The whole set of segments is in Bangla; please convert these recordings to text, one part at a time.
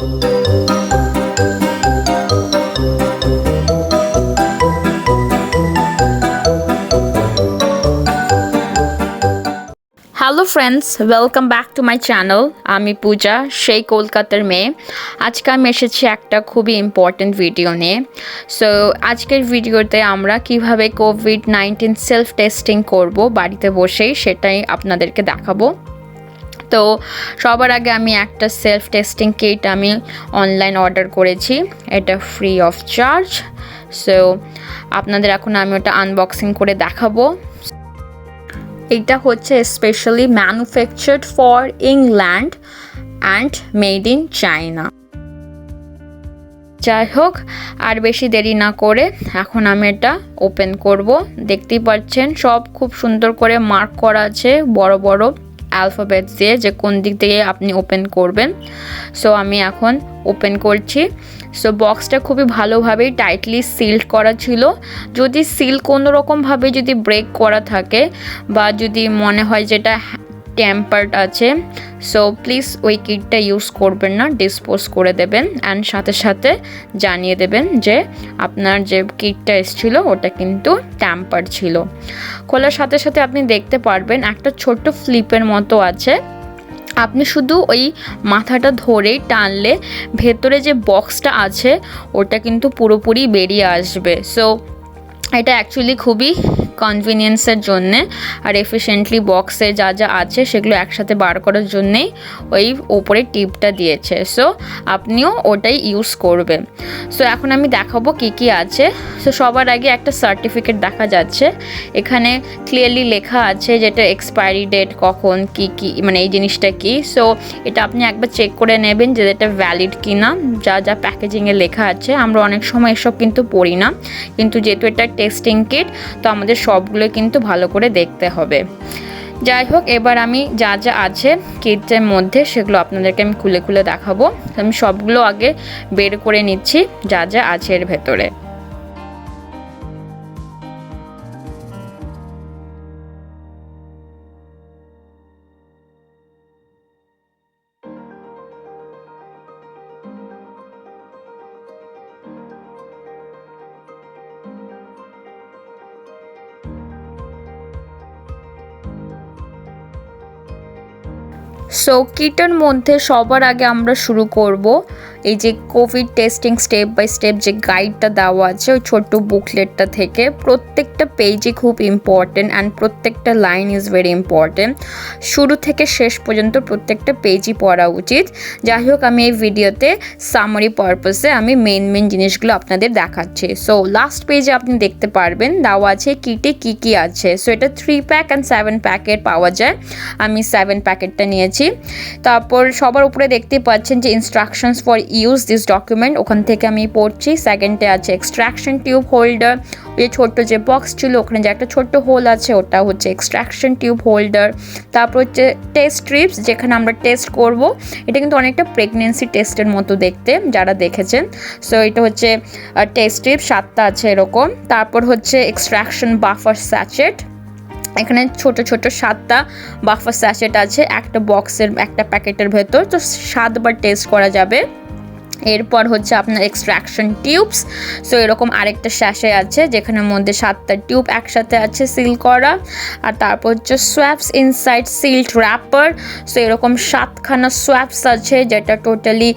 Hello friends, welcome back to my channel. আমি পূজা, সেই কলকাতার মেয়ে। আজকে আমি এসেছি একটা খুবই ইম্পর্টেন্ট ভিডিও নিয়ে। সো আজকের ভিডিওতে আমরা কিভাবে কোভিড-19 সেলফ টেস্টিং করব বাড়িতে বসেই, সেটাই আপনাদেরকে দেখাবো। তো সবার আগে আমি একটা সেলফ টেস্টিং কিট আমি অনলাইন অর্ডার করেছি। এটা ফ্রি অফ চার্জ। সো আপনাদের এখন আমি ওটা আনবক্সিং করে দেখাবো। এটা হচ্ছে specially manufactured for England and made in China. যাই হোক, আর বেশি দেরি না করে এখন আমি এটা ওপেন করব। দেখতেই পাচ্ছেন সব খুব সুন্দর করে মার্ক করা আছে বড় বড় অ্যালফাবেট দিয়ে, যে কোন দিক থেকে আপনি ওপেন করবেন। সো আমি এখন ওপেন করছি। সো বক্সটা খুবই ভালোভাবেই টাইটলি সিলড করা ছিল। যদি সিল কোনো রকমভাবে যদি ব্রেক করা থাকে বা যদি মনে হয় যেটা টেম্পার্ড আছে, সো প্লিজ ওই কিটটা ইউজ করবেন না, ডিসপোজ করে দেবেন অ্যান্ড সাথে সাথে জানিয়ে দেবেন যে আপনার যে কিটটা এসেছিল ওটা কিন্তু টেম্পার্ড ছিল। খোলার সাথে সাথে আপনি দেখতে পারবেন একটা ছোট্ট ফ্লিপের মতো আছে। আপনি শুধু ওই মাথাটা ধরেই টানলে ভেতরে যে বক্সটা আছে ওটা কিন্তু পুরোপুরি বেরিয়ে আসবে। সো এটা অ্যাকচুয়ালি খুবই কনভিনিয়েন্সের জন্যে আর এফিশিয়েন্টলি বক্সে যা যা আছে সেগুলো একসাথে বার করার জন্যেই ওই ওপরে টিপটা দিয়েছে। সো আপনিও ওটাই ইউজ করবেন। সো এখন আমি দেখাবো কি কি আছে। সো সবার আগে একটা সার্টিফিকেট দেখা যাচ্ছে, এখানে ক্লিয়ারলি লেখা আছে যেটা এক্সপায়ারি ডেট কখন কি কি, মানে এই জিনিসটা কি। সো এটা আপনি একবার চেক করে নেবেন যে এটা ভ্যালিড কি না। যা যা প্যাকেজিংয়ে লেখা আছে, আমরা অনেক সময় এসব কিন্তু পড়ি না, কিন্তু যেহেতু এটা টেস্টিং কিট তো আমাদের সবগুলো কিন্তু ভালো করে দেখতে হবে। যাই হোক, এবার আমি যা যা আছে কিটের মধ্যে সেগুলো আপনাদেরকে আমি খুলে খুলে দেখাবো। আমি সবগুলো আগে বের করে নিচ্ছি যা যা আছে এর ভেতরে। সো কিটের মধ্যে সবার আগে আমরা শুরু করব এই যে covid testing step by step যে গাইডটা দেওয়া আছে ওই ছোট্ট বুকলেটটা থেকে। প্রত্যেকটা পেজই খুব ইম্পর্টেন্ট অ্যান্ড প্রত্যেকটা লাইন ইজ ভেরি ইম্পর্টেন্ট। শুরু থেকে শেষ পর্যন্ত প্রত্যেকটা পেজই পড়া উচিত। যাই হোক, আমি এই ভিডিওতে সামারি পারপাসে আমি মেন জিনিসগুলো আপনাদের দেখাচ্ছি। সো লাস্ট পেজে আপনি দেখতে পারবেন দেওয়া আছে কিটে কি কি আছে। সো এটা 3 প্যাক অ্যান্ড 7 প্যাকের পাওয়া যায়। আমি 7 প্যাকেটটা নিয়েছি। তারপর সবার উপরে দেখতে পাচ্ছেন যে instructions for use this document, ওখান থেকে আমি পড়ছি। সেকেন্ডে আছে এক্সট্রাকশন টিউব হোল্ডার, ওই ছোট্ট যে বক্স ছিল ওখানে যে একটা ছোট্ট হোল আছে ওটা হচ্ছে এক্সট্রাকশন টিউব হোল্ডার। তারপর হচ্ছে টেস্ট স্ট্রিপস, যেখানে আমরা টেস্ট করব। এটা কিন্তু অনেকটা প্রেগনেন্সি টেস্টের মতো দেখতে, যারা দেখেছেন। সো এটা হচ্ছে টেস্ট স্ট্রিপ 7টা আছে এরকম। তারপর হচ্ছে এক্সট্রাকশন বাফার স্যাচেট, এখানে ছোট ছোট 7টা বাফার স্যাচেট আছে একটা বক্সের একটা প্যাকেটের ভেতর। তো 7বার টেস্ট করা যাবে। এরপর হচ্ছে আপনার এক্সট্রাকশন টিউবস। সো এরকম আরেকটা স্যাশে আছে যেখানের মধ্যে 7টা টিউব একসাথে আছে সিল করা। আর তারপর হচ্ছে সোয়াপস ইনসাইড সিল্ড র্যাপার। সো এরকম 7খানা সোয়াপস আছে যেটা টোটালি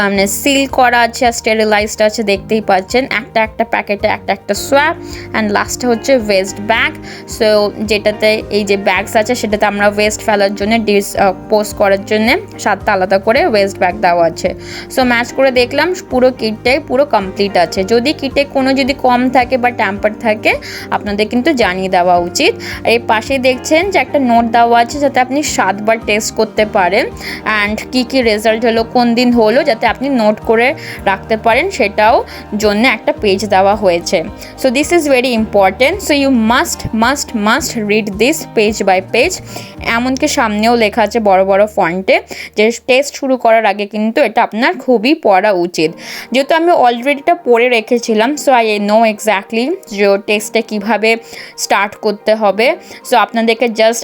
মানে সিল করা আছে আর স্টেরিলাইজড আছে, দেখতেই পাচ্ছেন একটা একটা প্যাকেটে একটা একটা সোয়াপ। অ্যান্ড লাস্টে হচ্ছে ওয়েস্ট ব্যাগ। সো যেটাতে এই যে ব্যাগস আছে সেটাতে আমরা ওয়েস্ট ফেলার জন্য ডিসপোজ করার জন্য 7টা আলাদা করে ওয়েস্ট ব্যাগ দেওয়া আছে। সো ম্যাচ করে দেখলাম পুরো কিটটাই পুরো কমপ্লিট আছে। যদি কিটে কোনো যদি কম থাকে বা ট্যাম্পার থাকে আপনাদের কিন্তু জানিয়ে দেওয়া উচিত। আর এই পাশে দেখছেন যে একটা নোট দেওয়া আছে যাতে আপনি 7বার টেস্ট করতে পারেন অ্যান্ড কি রেজাল্ট হলো কোন দিন হলো যাতে আপনি নোট করে রাখতে পারেন, সেটাও জন্য একটা পেজ দেওয়া হয়েছে। So this is very important. So you must read this page by page. এমনকি সামনেও লেখা আছে বড় বড় ফন্টে যে টেস্ট শুরু করার আগে কিন্তু এটা আপনার খুব খুবই পড়া উচিত। যেহেতু আমি অলরেডি এটা পড়ে রেখেছিলাম, সো আই নো এক্স্যাক্টলি যে টেস্টটা কীভাবে স্টার্ট করতে হবে। সো আপনাদেরকে জাস্ট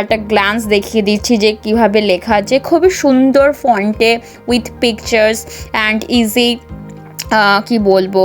একটা গ্ল্যান্স দেখিয়ে দিচ্ছি যে কীভাবে লেখা আছে, খুবই সুন্দর ফন্টে উইথ পিকচার্স অ্যান্ড ইজি কি বলবো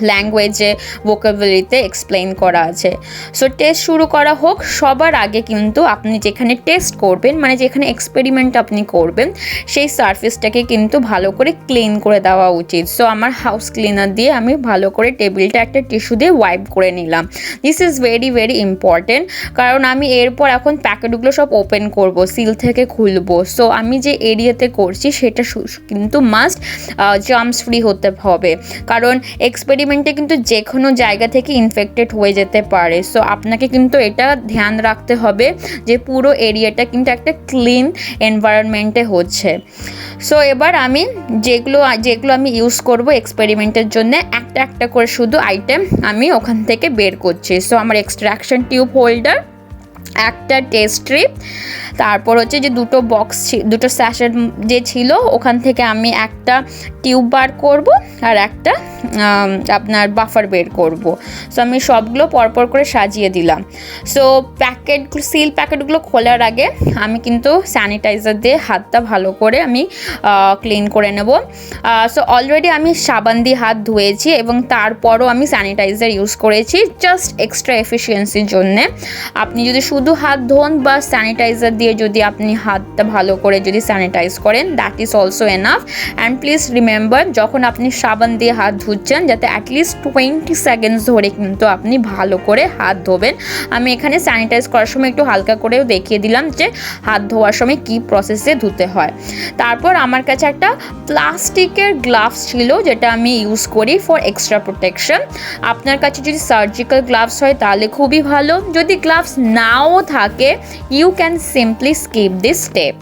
ল্যাঙ্গুয়েজে ভোকাবুলারিতে এক্সপ্লেন করা আছে। সো টেস্ট শুরু করা হোক। সবার আগে কিন্তু আপনি যেখানে টেস্ট করবেন, মানে যেখানে এক্সপেরিমেন্ট আপনি করবেন, সেই সারফেসটাকে কিন্তু ভালো করে ক্লিন করে দেওয়া উচিত। সো আমার হাউস ক্লিনার দিয়ে আমি ভালো করে টেবিলটা একটা টিস্যু দিয়ে ওয়াইপ করে নিলাম। This is very very important, কারণ আমি এরপর এখন প্যাকেটগুলো সব ওপেন করব, সিল থেকে খুলবো। সো আমি যে এরিয়াতে করছি সেটা কিন্তু মাস্ট জার্মস ফ্রি হতে হবে, কারণ এক্সপেরিমেন্টে কিন্তু যে কোনো জায়গা থেকে ইনফেক্টেড হয়ে যেতে পারে। সো আপনাকে কিন্তু এটা ধ্যান রাখতে হবে যে পুরো এরিয়াটা কিন্তু একটা ক্লিন এনভায়রনমেন্টে হচ্ছে। সো এবার আমি যেগুলো আমি ইউজ করব এক্সপেরিমেন্টের জন্য, একটা একটা করে শুধু আইটেম আমি ওখান থেকে বের করছি। সো আমার এক্সট্রাকশন টিউব হোল্ডার, একটা টেস্ট স্ট্রিপ, তারপর হচ্ছে যে দুটো স্যাশেট যে ছিল ওখান থেকে আমি একটা টিউব বার করব আর একটা আপনার বাফার বের করব। সো আমি সবগুলো পরপর করে সাজিয়ে দিলাম। সো সিল প্যাকেটগুলো খোলার আগে আমি কিন্তু স্যানিটাইজার দিয়ে হাতটা ভালো করে আমি ক্লিন করে নেব। সো অলরেডি আমি সাবান দিয়ে হাত ধুয়েছি এবং তারপরও আমি স্যানিটাইজার ইউজ করেছি জাস্ট এক্সট্রা এফিসিয়েন্সির জন্যে। আপনি যদি শুধু হাত ধোন বা স্যানিটাইজার দিয়ে যদি আপনি হাতটা ভালো করে যদি স্যানিটাইজ করেন, that is also enough. And please remember, যখন আপনি সাবান দিয়ে হাত ধুচ্ছেন যাতে অ্যাটলিস্ট 20 সেকেন্ডস ধরে কিন্তু আপনি ভালো করে হাত ধোবেন। আমি এখানে স্যানিটাইজ করার সময় একটু হালকা করেও দেখিয়ে দিলাম যে হাত ধোয়ার সময় কী প্রসেসে ধুতে হয়। তারপর আমার কাছে একটা প্লাস্টিকের গ্লাভস ছিল যেটা আমি ইউজ করি ফর এক্সট্রা প্রোটেকশন। আপনার কাছে যদি সার্জিক্যাল গ্লাভস হয় তাহলে খুবই ভালো, যদি গ্লাভস নাও থাকে you can simply skip this step.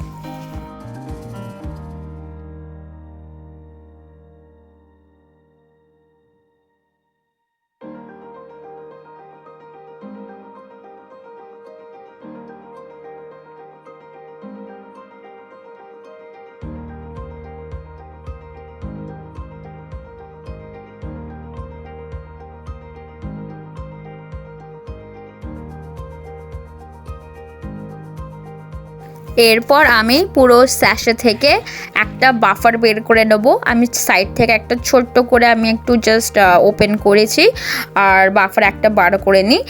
এরপর আমি পুরো স্যাশে থেকে একটা বাফার বের করে নেব। আমি সাইড থেকে একটা ছোট্ট করে আমি একটু জাস্ট ওপেন করেছি আর বাফার একটা বার করে নিই।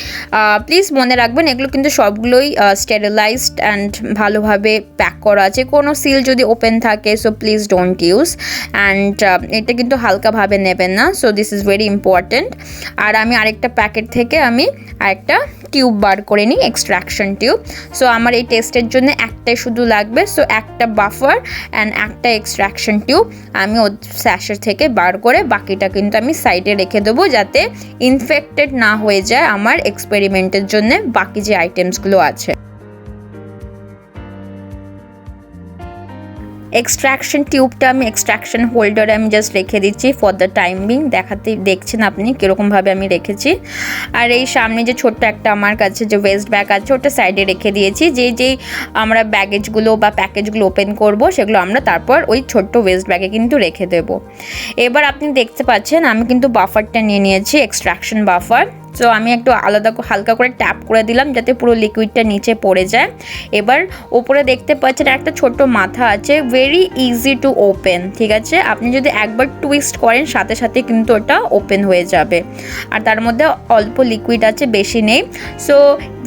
প্লিজ মনে রাখবেন এগুলো কিন্তু সবগুলোই স্টেরিলাইজড অ্যান্ড ভালোভাবে প্যাক করা আছে। কোনো সিল যদি ওপেন থাকে so please don't use, and এটা কিন্তু হালকাভাবে নেবেন না। So this is very important. আর আমি আরেকটা প্যাকেট থেকে আমি আরেকটা টিউব বার করে নিই, এক্সট্রাকশন টিউব। সো আমার এই টেস্টের জন্য একটাই শুধু লাগবে। সো একটা বাফার অ্যান্ড একটা এক্সট্রাকশন টিউব আমি ওর স্যাশের থেকে বার করে বাকিটা কিন্তু আমি সাইডে রেখে দেবো যাতে ইনফেক্টেড না হয়ে যায় আমার এক্সপেরিমেন্টের জন্য বাকি যে আইটেমসগুলো আছে। এক্সট্রাকশন টিউবটা আমি এক্সট্রাকশন হোল্ডারে আমি জাস্ট রেখে দিচ্ছি ফর দ্য টাইম বিং। দেখছেন আপনি কীরকমভাবে আমি রেখেছি। আর এই সামনে যে ছোট্ট একটা আমার কাছে যে ওয়েস্ট ব্যাগ আছে ওটা সাইডে রেখে দিয়েছি। যেই আমরা ব্যাগেজগুলো বা প্যাকেজগুলো ওপেন করব সেগুলো আমরা তারপর ওই ছোট্ট ওয়েস্ট ব্যাগে কিন্তু রেখে দেব। এবার আপনি দেখতে পাচ্ছেন আমি কিন্তু বাফারটা নিয়ে নিয়েছি, এক্সট্রাকশন বাফার। সো আমি একটু আলাদা হালকা করে ট্যাপ করে দিলাম যাতে পুরো লিকুইডটা নিচে পড়ে যায়। এবার ওপরে দেখতে পাচ্ছেন একটা ছোট্ট মাথা আছে, ভেরি ইজি টু ওপেন। ঠিক আছে, আপনি যদি একবার টুইস্ট করেন সাথে সাথে কিন্তু ওটা ওপেন হয়ে যাবে। আর তার মধ্যে অল্প লিকুইড আছে, বেশি নেই। সো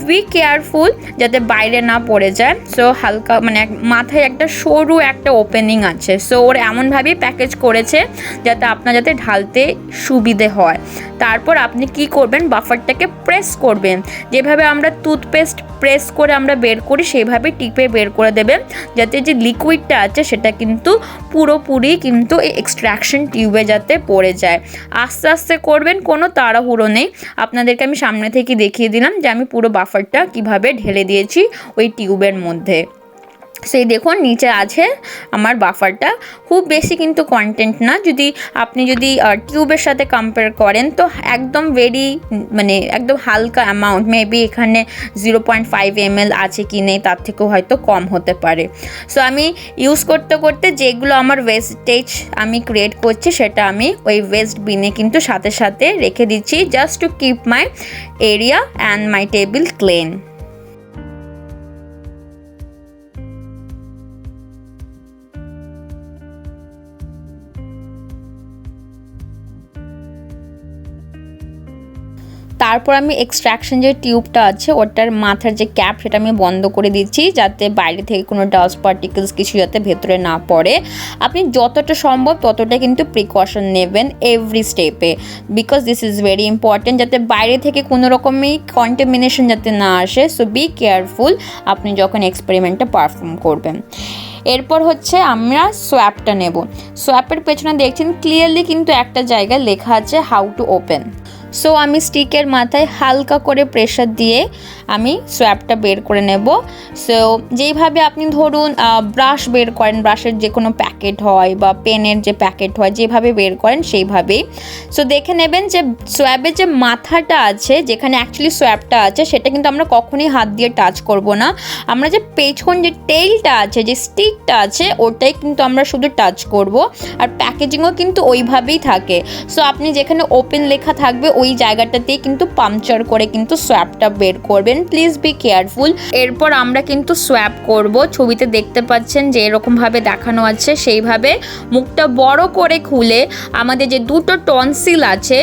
বি কেয়ারফুল যাতে বাইরে না পড়ে যায়। সো হালকা মানে মাথায় একটা সরু একটা ওপেনিং আছে। সো ওর এমনভাবেই প্যাকেজ করেছে যাতে আপনার যাতে ঢালতে সুবিধে হয়। তারপর আপনি কি করবেন, বাফারটাকে প্রেস করবেন। যেভাবে আমরা টুথপেস্ট প্রেস করে আমরা বের করি সেইভাবে টিপে বের করে দেবেন যাতে যে লিকুইডটা আছে সেটা কিন্তু পুরোপুরি কিন্তু এই এক্সট্রাকশন টিউবে যাতে পড়ে যায়। আস্তে আস্তে করবেন, কোনো তাড়াহুড়ো নেই। আপনাদেরকে আমি সামনে থেকে দেখিয়ে দিলাম যে আমি পুরো বাফারটা কিভাবে ঢেলে দিয়েছি ওই টিউবের মধ্যে। সেই দেখুন নিচে আছে আমার বাফারটা, খুব বেশি কিন্তু কন্টেন্ট না, আপনি যদি টিউবের সাথে কম্পেয়ার করেন তো একদম মানে একদম হালকা অ্যামাউন্ট, মেবি এখানে 0.5 ml আছে কি নেই তার থেকেও হয়তো কম হতে পারে। সো আমি ইউজ করতে করতে যেগুলো আমার ওয়েস্টেজ আমি ক্রিয়েট করছি সেটা আমি ওই ওয়েস্ট বিনে কিন্তু সাথে সাথে রেখে দিচ্ছি, just to keep my area and my table clean. তারপর আমি এক্সট্রাকশন যে টিউবটা আছে ওটার মাথার যে ক্যাপ সেটা আমি বন্ধ করে দিচ্ছি, যাতে বাইরে থেকে কোনো ডাস্ট পার্টিকেলস কিছু যাতে ভেতরে না পড়ে। আপনি যতটা সম্ভব ততটা কিন্তু প্রিকশন নেবেন এভরি স্টেপে, because this is very important, যাতে বাইরে থেকে কোনো রকমই কন্টামিনেশন যাতে না আসে। সো বি কেয়ারফুল আপনি যখন এক্সপেরিমেন্টটা পারফর্ম করবেন। এরপর হচ্ছে আমরা সোয়াপটা নেব। সোয়াপের পেছনে দেখছেন ক্লিয়ারলি কিন্তু একটা জায়গায় লেখা আছে হাউ টু ওপেন। সো আমি স্টিকের মাথায় হালকা করে প্রেশার দিয়ে আমি সোয়াপটা বের করে নেব। সো যেইভাবে আপনি ধরুন ব্রাশ বের করেন, ব্রাশের যে কোনো প্যাকেট হয় বা পেনের যে প্যাকেট হয় যেভাবে বের করেন সেইভাবেই। সো দেখে নেবেন যে সোয়াবের যে মাথাটা আছে, যেখানে অ্যাকচুয়ালি সোয়াবটা আছে, সেটা কিন্তু আমরা কখনোই হাত দিয়ে টাচ করব না। আমরা যে পেছন যে টেইলটা আছে, যে স্টিকটা আছে, ওটাই কিন্তু আমরা শুধু টাচ করব। আর প্যাকেজিংও কিন্তু ওইভাবেই থাকে। সো আপনি যেখানে ওপেন লেখা থাকবে ওই জায়গাটাতেই কিন্তু পাংচার করে কিন্তু সোয়াবটা বের করবেন। Please be careful. এরপর আমরা কিন্তু সোয়াব করব। ছবিতে দেখতে পাচ্ছেন যে এরকমভাবে দেখানো আছে, সেইভাবে মুখটা বড় করে খুলে আমাদের যে দুটো টনসিল আছে,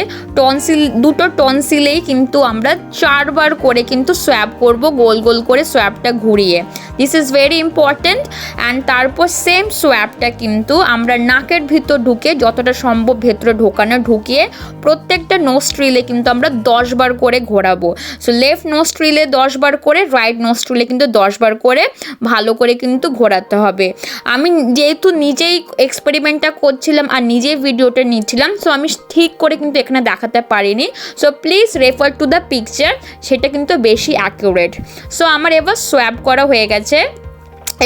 দুটো টনসিলেই কিন্তু আমরা 4 বার করে কিন্তু সোয়াব করব, গোল গোল করে সোয়াবটা ঘুরিয়ে। This is very important. And তারপর সেম সোয়াবটা কিন্তু আমরা নাকের ভিতর ঢুকে যতটা সম্ভব ভেতরে ঢুকিয়ে প্রত্যেকটা নোস্ট্রিলে কিন্তু আমরা 10 বার করে ঘোরাবো। সো লেফট নোস্ট্রিলে 10 বার করে, রাইট নোস্ট্রিলে কিন্তু 10 বার করে ভালো করে কিন্তু ঘোরাতে হবে। আমি যেহেতু নিজেই এক্সপেরিমেন্টটা করছিলাম আর নিজেই ভিডিওটা নিচ্ছিলাম, সো আমি ঠিক করে কিন্তু এখানে দেখাতে পারিনি। So please refer to the picture, সেটা কিন্তু বেশি অ্যাকুরেট। সো আমার এবার সোয়াব করা হয়ে গেছে।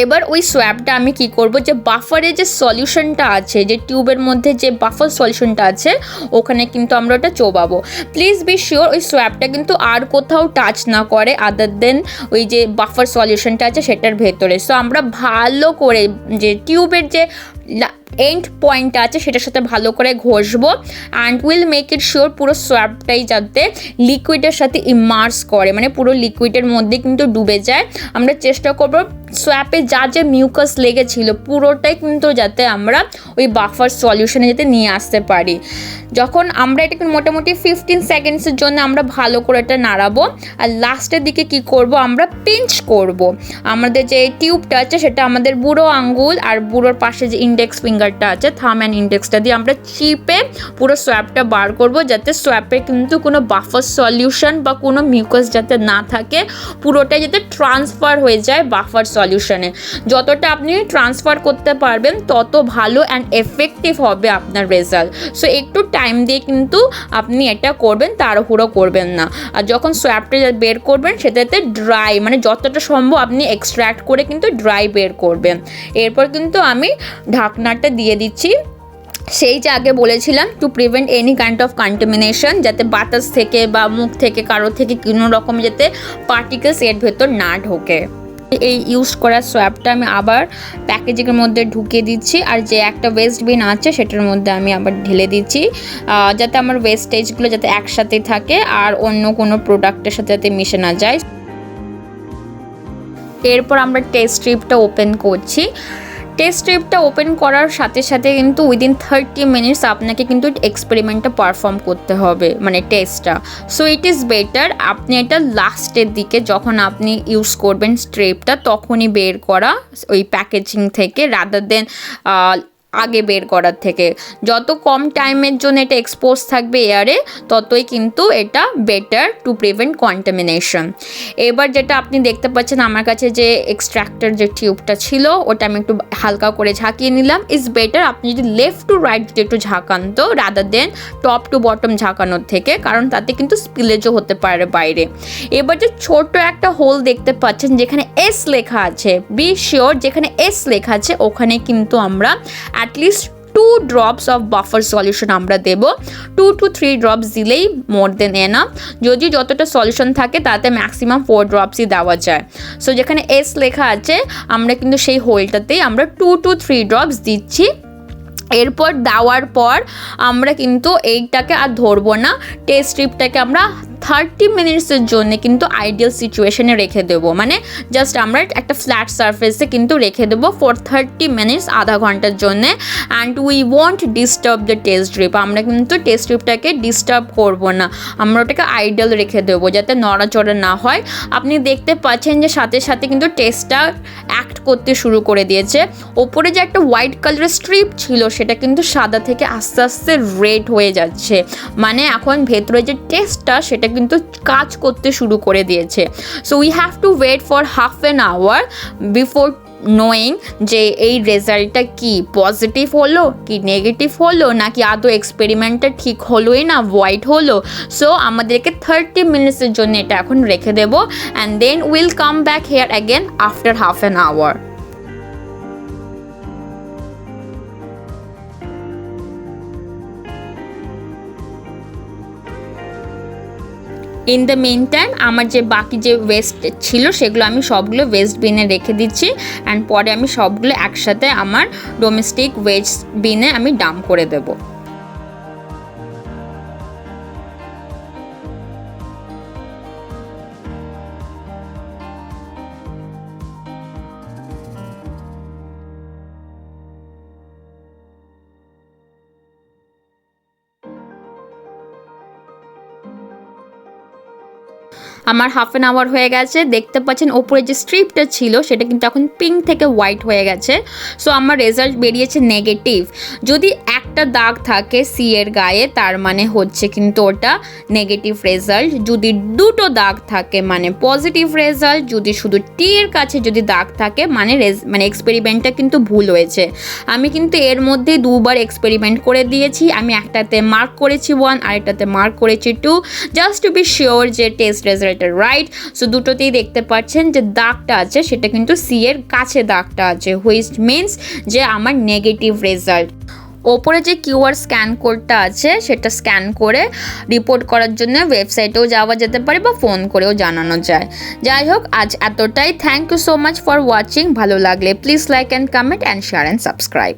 এবার ওই সোয়াবটা আমি কি করব, যে বাফারের যে সলিউশনটা আছে, যে টিউবের মধ্যে যে বাফার সলিউশনটা আছে, ওখানে কিন্তু আমরা ওটা চোবাবো। প্লিজ বি শিওর ওই সোয়াবটা কিন্তু আর কোথাও টাচ না করে আদার দেন ওই যে বাফার সলিউশনটা আছে সেটার ভেতরে। সো আমরা ভালো করে যে টিউবের যে এন্ড পয়েন্ট আছে সেটার সাথে ভালো করে ঘষবো। And will make it sure পুরো সোয়াবটাই যাতে লিকুইডের সাথে ইমার্স করে, মানে পুরো লিকুইডের মধ্যে কিন্তু ডুবে যায়। আমরা চেষ্টা করবো সোয়াপে যা যে মিউকাস লেগেছিল পুরোটাই কিন্তু যাতে আমরা ওই বাফার সলিউশনে যাতে নিয়ে আসতে পারি। যখন আমরা এটাকে মোটামুটি 15 সেকেন্ডসের জন্য আমরা ভালো করে এটা নাড়াবো। আর লাস্টের দিকে কি করব, আমরা পিঞ্চ করব। আমাদের যে টিউবটা আছে সেটা আমাদের বুড়ো আঙ্গুল আর বুড়োর পাশে যে ইন্ডেক্স ফিঙ্গারটা আছে, থাম অ্যান্ড ইন্ডেক্সটা দিয়ে আমরা চিপে পুরো সোয়াবটা বার করব, যাতে সোয়াবে কিন্তু কোনো বাফার সলিউশন বা কোনো মিউকাস যাতে না থাকে, পুরোটাই যাতে ট্রান্সফার হয়ে যায় বাফার সলিউশনে। যতটা আপনি ট্রান্সফার করতে পারবেন তত ভালো অ্যান্ড এফেক্টিভ হবে আপনার রেজাল্ট। সো একটু টাইম দিয়ে কিন্তু আপনি এটা করবেন, তাড়াহুড়ো করবেন না। আর যখন সোয়াবটা বের করবেন সেটাতে ড্রাই, মানে যতটা সম্ভব আপনি এক্সট্র্যাক্ট করে কিন্তু ড্রাই বের করবেন। এরপর কিন্তু আমি ঢাকনাটা দিয়ে দিচ্ছি, সেই যে আগে বলেছিলাম, to prevent any kind of contamination, যাতে বাতাস থেকে বা মুখ থেকে কারো থেকে কোনো রকম যাতে পার্টিকেলস এর ভেতর না ঢোকে। এই ইউজ করা সোয়াবটা আমি আবার প্যাকেজিংয়ের মধ্যে ঢুকিয়ে দিচ্ছি, আর যে একটা ওয়েস্ট বিন আছে সেটার মধ্যে আমি আবার ঢেলে দিচ্ছি, যাতে আমার ওয়েস্টেজগুলো যাতে একসাথে থাকে আর অন্য কোনো প্রোডাক্টের সাথে যাতে মিশে না যায়। এরপর আমরা টেস্ট স্ট্রিপটা ওপেন করছি। টেস্ট স্ট্রিপটা ওপেন করার সাথে সাথে কিন্তু উইদিন 30 মিনিটস আপনাকে কিন্তু এক্সপেরিমেন্টটা পারফর্ম করতে হবে, মানে টেস্টটা। সো ইট ইজ বেটার আপনি এটা লাস্টের দিকে যখন আপনি ইউজ করবেন স্ট্রিপটা তখনই বের করা ওই প্যাকেজিং থেকে, রাদার দেন আগে বের করার থেকে। যত কম টাইমের জন্য এটা এক্সপোজ থাকবে এয়ারে ততই কিন্তু এটা বেটার টু প্রিভেন্ট কন্টামিনেশন। এবার যেটা আপনি দেখতে পাচ্ছেন আমার কাছে যে এক্সট্র্যাক্টর যে টিউবটা ছিল ওটা আমি একটু হালকা করে ঝাঁকিয়ে নিলাম। ইজ বেটার আপনি যদি লেফট টু রাইট যদি একটু ঝাঁকান তো rather than top to bottom ঝাঁকানোর থেকে, কারণ তাতে কিন্তু স্পিলেজও হতে পারে বাইরে। এবার যে ছোট একটা হোল দেখতে পাচ্ছেন যেখানে এস লেখা আছে, বি শিওর যেখানে এস লেখা আছে ওখানে কিন্তু আমরা at least 2 drops of buffer solution আমরা দেব। 2 to 3 drops দিলেই মোর দেন এনাফ। যদি যতটা সলিউশন থাকে তাতে ম্যাক্সিমাম 4 ড্রপসই দেওয়া যায়। সো যেখানে এস লেখা আছে আমরা কিন্তু সেই হোলটাতেই আমরা 2 to 3 drops দিচ্ছি। এরপর দেওয়ার পর আমরা কিন্তু এইটাকে আর ধরবো না, টেস্ট স্ট্রিপটাকে আমরা 30 মিনিটসের জন্য কিন্তু আইডিয়াল সিচুয়েশনে রেখে দেবো, মানে জাস্ট আমরা একটা ফ্ল্যাট সারফেসে কিন্তু রেখে দেবো ফর 30 মিনিটস, আধা ঘন্টার জন্যে। And we won't disturb the test strip, আমরা কিন্তু টেস্ট স্ট্রিপটাকে ডিস্টার্ব করবো না, আমরা ওটাকে আইডিয়াল রেখে দেবো যাতে নড়াচড়া না হয়। আপনি দেখতে পাচ্ছেন যে সাথে সাথে কিন্তু টেস্টটা অ্যাক্ট করতে শুরু করে দিয়েছে। ওপরে যে একটা হোয়াইট কালারের স্ট্রিপ ছিল সেটা কিন্তু সাদা থেকে আস্তে আস্তে রেড হয়ে যাচ্ছে, মানে এখন ভেতরে যে টেস্টটা সেটা কিন্তু কাজ করতে শুরু করে দিয়েছে। So we have to wait for half an hour before knowing যে এই রেজাল্টটা কি পজিটিভ হলো কি নেগেটিভ হলো নাকি আদৌ এক্সপেরিমেন্টটা ঠিক হলোই না হোয়াইট হলো। সো আমাদেরকে 30 মিনিটসের জন্য এটা এখন রেখে দেবো and then will come back here again after half an hour. In the mean time আমার যে বাকি যে ওয়েস্ট ছিল সেগুলো আমি সবগুলো ওয়েস্ট বিনে রেখে দিচ্ছি অ্যান্ড পরে আমি সবগুলো একসাথে আমার ডোমেস্টিক ওয়েস্ট বিনে আমি ডাম্প করে দেবো। আমার হাফ অ্যান আওয়ার হয়ে গেছে, দেখতে পাচ্ছেন ওপরে যে স্ট্রিপটা ছিল সেটা কিন্তু এখন পিঙ্ক থেকে হোয়াইট হয়ে গেছে। সো আমার রেজাল্ট বেরিয়েছে নেগেটিভ। যদি একটা দাগ থাকে সি এর গায়ে তার মানে হচ্ছে কিন্তু ওটা নেগেটিভ রেজাল্ট, যদি দুটো দাগ থাকে মানে পজিটিভ রেজাল্ট, যদি শুধু টি এর কাছে যদি দাগ থাকে মানে এক্সপেরিমেন্টটা কিন্তু ভুল হয়েছে। আমি কিন্তু এর মধ্যে দুবার এক্সপেরিমেন্ট করে দিয়েছি, আমি একটাতে মার্ক করেছি 1 আর একটাতে মার্ক করেছি 2 জাস্ট টু বি শিওর যে টেস্ট রেজাল্ট রাইট। সো দুটোতেই দেখতে পাচ্ছেন যে দাগটা আছে সেটা কিন্তু সি এর কাছে দাগটা আছে, হুইচ মিনস যে আমার নেগেটিভ রেজাল্ট। ওপরে যে কিউআর স্ক্যান কোডটা আছে সেটা স্ক্যান করে রিপোর্ট করার জন্য ওয়েবসাইটেও যাওয়া যেতে পারে বা ফোন করেও জানানো যায়। যাই হোক আজ এতটাই, thank you so much for watching. ভালো লাগলে please like and comment and share and subscribe.